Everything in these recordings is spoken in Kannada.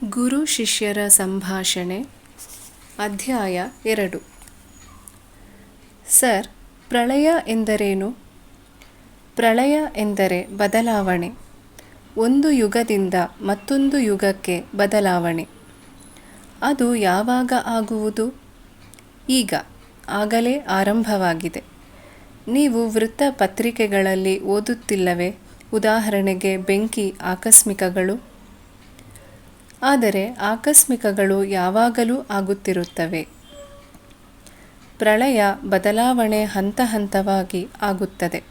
ಗುರು ಶಿಷ್ಯರ ಸಂಭಾಷಣೆ ಅಧ್ಯಾಯ 2. ಸರ್, ಪ್ರಳಯ ಎಂದರೇನು? ಪ್ರಳಯ ಎಂದರೆ ಬದಲಾವಣೆ. ಒಂದು ಯುಗದಿಂದ ಮತ್ತೊಂದು ಯುಗಕ್ಕೆ ಬದಲಾವಣೆ. ಅದು ಯಾವಾಗ ಆಗುವುದು? ಈಗ, ಆಗಲೇ ಆರಂಭವಾಗಿದೆ. ನೀವು ವೃತ್ತಪತ್ರಿಕೆಗಳಲ್ಲಿ ಓದುತ್ತಿಲ್ಲವೇ? ಉದಾಹರಣೆಗೆ ಬೆಂಕಿ ಆಕಸ್ಮಿಕಗಳು. ಆದರೆ ಆಕಸ್ಮಿಕಗಳು ಯಾವಾಗಲೂ ಆಗುತ್ತಿರುತ್ತವೆ. ಪ್ರಳಯ ಬದಲಾವಣೆ ಹಂತ ಹಂತವಾಗಿ ಆಗುತ್ತದೆ.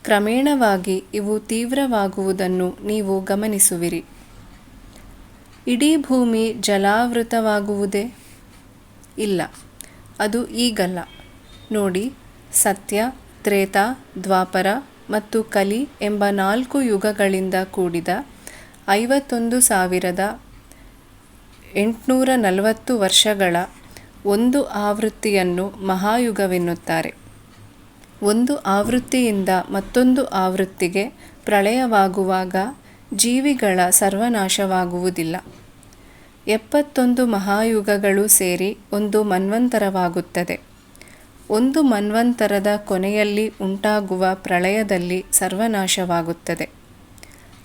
ಕ್ರಮೇಣವಾಗಿ ಇವು ತೀವ್ರವಾಗುವುದನ್ನು ನೀವು ಗಮನಿಸುವಿರಿ. ಇಡೀ ಭೂಮಿ ಜಲಾವೃತವಾಗುವುದೇ? ಇಲ್ಲ, ಅದು ಈಗಲ್ಲ. ನೋಡಿ, ಸತ್ಯ, ತ್ರೇತ, ದ್ವಾಪರ ಮತ್ತು ಕಲಿ ಎಂಬ 4 ಯುಗಗಳಿಂದ ಕೂಡಿದ 51,840 ವರ್ಷಗಳ ಒಂದು ಆವೃತ್ತಿಯನ್ನು ಮಹಾಯುಗವೆನ್ನುತ್ತಾರೆ. ಒಂದು ಆವೃತ್ತಿಯಿಂದ ಮತ್ತೊಂದು ಆವೃತ್ತಿಗೆ ಪ್ರಳಯವಾಗುವಾಗ ಜೀವಿಗಳ ಸರ್ವನಾಶವಾಗುವುದಿಲ್ಲ. 71 ಮಹಾಯುಗಗಳು ಸೇರಿ ಒಂದು ಮನ್ವಂತರವಾಗುತ್ತದೆ. ಒಂದು ಮನ್ವಂತರದ ಕೊನೆಯಲ್ಲಿ ಉಂಟಾಗುವ ಪ್ರಳಯದಲ್ಲಿ ಸರ್ವನಾಶವಾಗುತ್ತದೆ.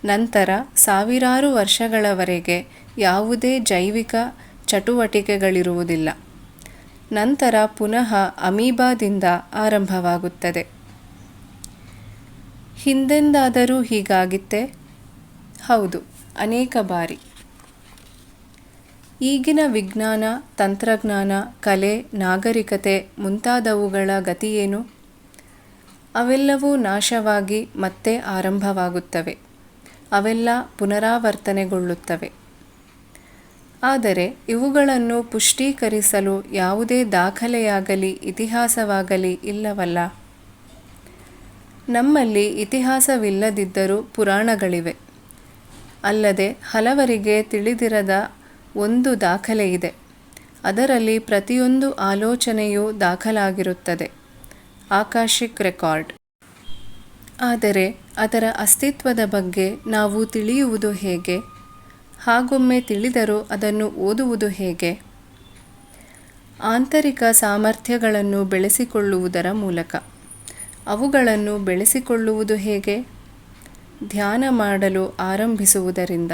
ನಂತರ ಸಾವಿರಾರು ವರ್ಷಗಳವರೆಗೆ ಯಾವುದೇ ಜೈವಿಕ ಚಟುವಟಿಕೆಗಳಿರುವುದಿಲ್ಲ. ನಂತರ ಪುನಃ ಅಮೀಬಾದಿಂದ ಆರಂಭವಾಗುತ್ತದೆ. ಹಿಂದೆಂದಾದರೂ ಹೀಗಾಗಿತ್ತೇ? ಹೌದು, ಅನೇಕ ಬಾರಿ. ಈಗಿನ ವಿಜ್ಞಾನ, ತಂತ್ರಜ್ಞಾನ, ಕಲೆ, ನಾಗರಿಕತೆ ಮುಂತಾದವುಗಳ ಗತಿಯೇನು? ಅವೆಲ್ಲವೂ ನಾಶವಾಗಿ ಮತ್ತೆ ಆರಂಭವಾಗುತ್ತವೆ. ಅವೆಲ್ಲ ಪುನರಾವರ್ತನೆಗೊಳ್ಳುತ್ತವೆ. ಆದರೆ ಇವುಗಳನ್ನು ಪುಷ್ಟೀಕರಿಸಲು ಯಾವುದೇ ದಾಖಲೆಯಾಗಲಿ ಇತಿಹಾಸವಾಗಲಿ ಇಲ್ಲವಲ್ಲ. ನಮ್ಮಲ್ಲಿ ಇತಿಹಾಸವಿಲ್ಲದಿದ್ದರೂ ಪುರಾಣಗಳಿವೆ. ಅಲ್ಲದೆ ಹಲವರಿಗೆ ತಿಳಿದಿರದ ಒಂದು ದಾಖಲೆಯಿದೆ. ಅದರಲ್ಲಿ ಪ್ರತಿಯೊಂದು ಆಲೋಚನೆಯೂ ದಾಖಲಾಗಿರುತ್ತದೆ, ಆಕಾಶಿಕ್ ರೆಕಾರ್ಡ್. ಆದರೆ ಅದರ ಅಸ್ತಿತ್ವದ ಬಗ್ಗೆ ನಾವು ತಿಳಿಯುವುದು ಹೇಗೆ? ಹಾಗೊಮ್ಮೆ ತಿಳಿದರೂ ಅದನ್ನು ಓದುವುದು ಹೇಗೆ? ಆಂತರಿಕ ಸಾಮರ್ಥ್ಯಗಳನ್ನು ಬೆಳೆಸಿಕೊಳ್ಳುವುದರ ಮೂಲಕ. ಅವುಗಳನ್ನು ಬೆಳೆಸಿಕೊಳ್ಳುವುದು ಹೇಗೆ? ಧ್ಯಾನ ಮಾಡಲು ಆರಂಭಿಸುವುದರಿಂದ.